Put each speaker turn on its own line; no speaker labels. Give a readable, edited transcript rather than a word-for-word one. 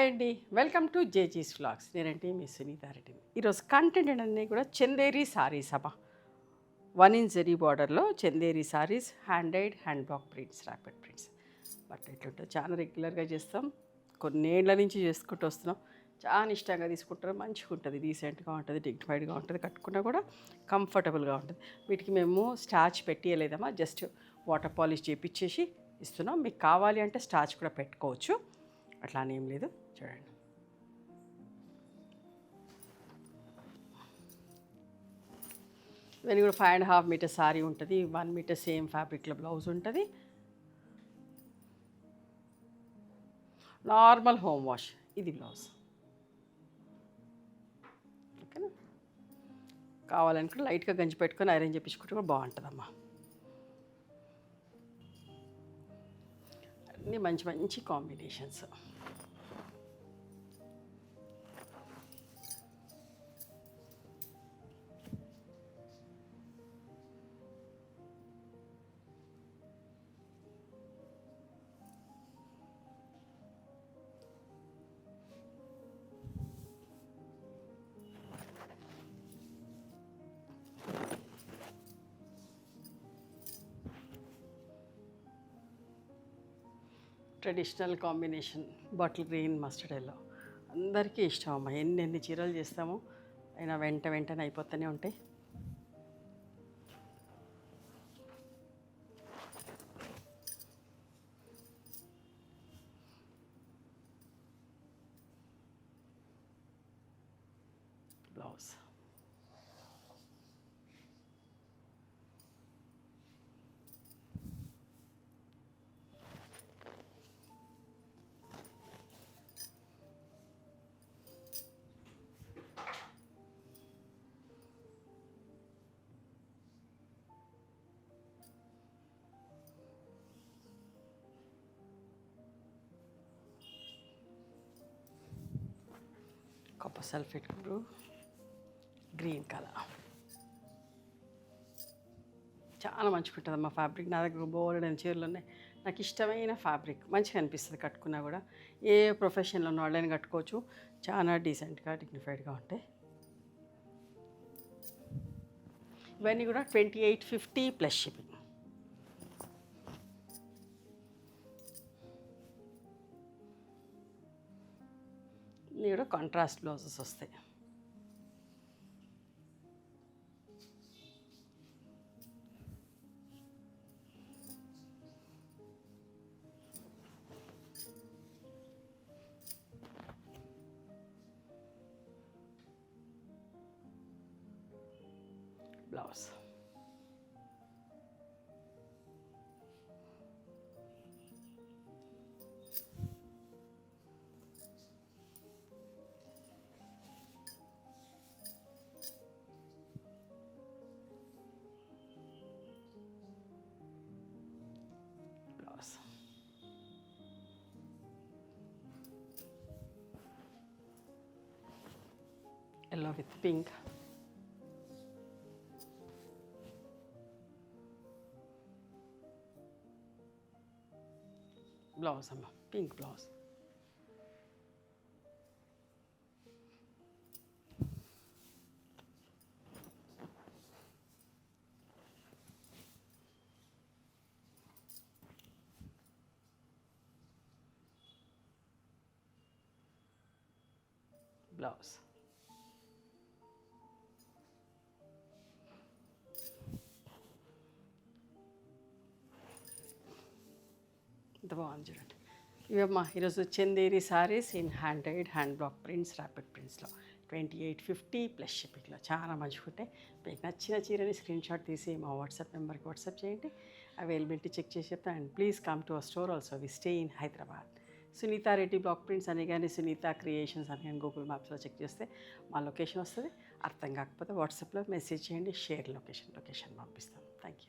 Hi అండి, welcome to జేజీస్ vlogs. నేనంటే మీ సునీత రెడ్డి. ఈరోజు కంటెంట్ అన్నీ కూడా చందేరి సారీస్ అమ్మా. 1 ఇంచ్ జరీ బార్డర్లో Chanderi saris, hand block prints, rapid prints. But ఎట్లుంటే చాలా రెగ్యులర్గా చేస్తాం, కొన్నేళ్ల నుంచి చేసుకుంటూ వస్తున్నాం. చాలా ఇష్టంగా తీసుకుంటారు, మంచిగా ఉంటుంది, డీసెంట్గా ఉంటుంది, డిగ్నిఫైడ్గా ఉంటుంది, కట్టుకున్నా కూడా కంఫర్టబుల్గా ఉంటుంది. వీటికి మేము స్టార్చ్ పెట్టియలేదమ్మా, జస్ట్ వాటర్ పాలిష్ చేపించేసి ఇస్తున్నాం. మీకు కావాలి అంటే స్టార్చ్ కూడా పెట్టుకోవచ్చు, అట్లా అని ఏం లేదు. చూడండి, ఇవన్నీ కూడా 5.5 మీటర్ సారీ ఉంటుంది, 1 మీటర్ సేమ్ ఫ్యాబ్రిక్లో బ్లౌజ్ ఉంటుంది. నార్మల్ హోమ్ వాష్ ఇది బ్లౌజ్. ఓకేనా, కావాలనుకుంటే లైట్గా గంజి పెట్టుకొని ఐరన్ చేయించుకుంటే కూడా బాగుంటుందమ్మా. అన్నీ మంచి మంచి combinations. Traditional combination bottle green mustard yellow అందరికీ ఇష్టం అమ్మ. ఎన్ని చీరలు చేస్తామో అయినా వెంటనే అయిపోతూనే ఉంటాయి. Blouse copper sulphate blue, green colour. చాలా మంచిగా ఉంటుంది అమ్మ ఫ్యాబ్రిక్. నా దగ్గర బోలెడని చీరలు ఉన్నాయి, నాకు ఇష్టమైన ఫ్యాబ్రిక్, మంచిగా అనిపిస్తుంది కట్టుకున్నా కూడా. ఏ ప్రొఫెషన్లో ఉన్న వాళ్ళని కట్టుకోవచ్చు, చాలా డీసెంట్గా డిగ్నిఫైడ్గా ఉంటాయి. ఇవన్నీ కూడా 2850 ప్లస్ షిప్పింగ్. ఇవి కూడా కాంట్రాస్ట్ బ్లౌజెస్ వస్తాయి. Blouse blouse yellow with pink. Blouse అమ్మ, పింక్ బ్లౌజ్. బ్లౌజ్ ఇంత బాగుంది చూడండి. ఇవమ్మా ఈరోజు Chanderi saris in hand block prints, ర్యాపిడ్ ప్రింట్స్లో 2850 ప్లస్ షిప్పింగ్లో చాలా మంచిగా ఉంటాయి. మీకు నచ్చిన చీరని స్క్రీన్ షాట్ తీసి మా వాట్సాప్ నెంబర్కి వాట్సాప్ చేయండి, అవైలబిలిటీ చెక్ చేసి చెప్తాను. And please come to our store also, we stay in Hyderabad. Sunita Reddy block prints అని కానీ సునీత క్రియేషన్స్ అని కానీ గూగుల్ మ్యాప్స్లో చెక్ చేస్తే మా లొకేషన్ వస్తుంది. అర్థం కాకపోతే వాట్సాప్లో మెసేజ్ చేయండి, షేర్ లొకేషన్ పంపిస్తాం. Thank you.